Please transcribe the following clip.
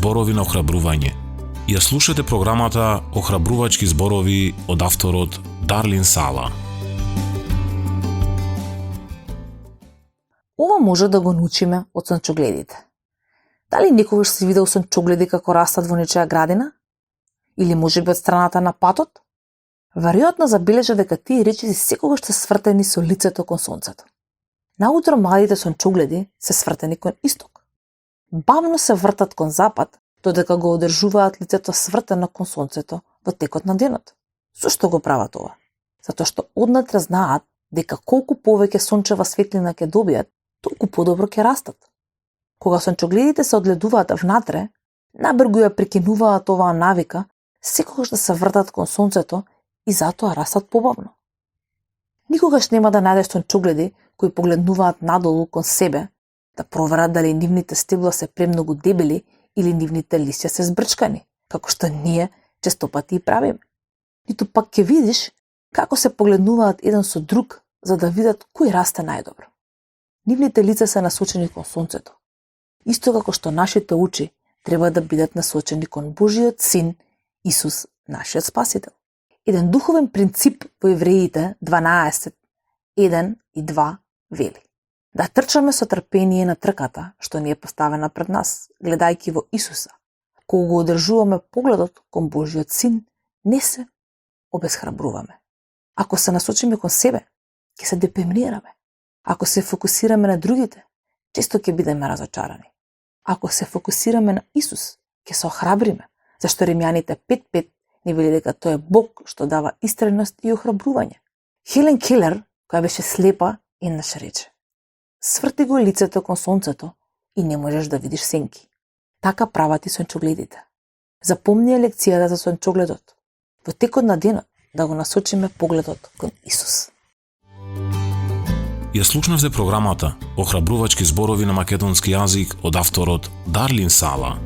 зборови на охрабрување. Ја слушате програмата Охрабрувачки зборови од авторот Дарлин Сала. Ова може да го научиме од сончогледите. Дали некогаш си видел сончогледи како растат во нечија градина? Или можеби од страната на патот? Веројатно забележа дека тие речиси секогаш се свртени со лицето кон сонцето. Наутро младите сончогледи се свртени кон исток. Бавно се вртат кон запад, додека го одржуваат лицето свртено кон сонцето во текот на денот. Зошто го прават ова? Затоа што однатре знаат дека колку повеќе сончева светлина ќе добијат, толку подобро ќе растат. Кога сончогледите се одледуваат внатре, набргу ја прекинуваат оваа навика секогаш да се вртат кон сонцето и затоа растат побавно. Никогаш нема да најдеш сончогледи кои погледнуваат надолу кон себе, да проверат дали нивните стебла се премногу дебели или нивните лисја се збрчкани, како што ние честопати и правиме. Ниту пак ќе видиш како се погледнуваат еден со друг за да видат кој расте најдобро. Нивните лица се насочени кон сонцето. Исто како што нашите очи треба да бидат насочени кон Божиот Син, Исус, нашиот Спасител. Еден духовен принцип во Евреите 12:1 и 2 вели: да трчаме со трпение на трката што ни е поставена пред нас, гледајќи во Исуса. Кога го одржуваме погледот кон Божиот Син, не се обесхрабруваме. Ако се насочиме кон себе, ќе се депримираме. Ако се фокусираме на другите, често ќе бидеме разочарани. Ако се фокусираме на Исус, ќе се охрабриме, зашто Римјаните 5:5 ни вели дека тој е Бог што дава истреност и охрабрување. Хелен Келер, која беше слепа, еднаш рече: сврти го лицето кон сонцето и не можеш да видиш сенки. Така прават и сончогледите. Запомни ја лекцијата за сончогледот. Во текот на денот да го насочиме погледот кон Исус. Ја слушнавте програмата Охрабрувачки зборови на македонски јазик од авторот Дарлин Сала.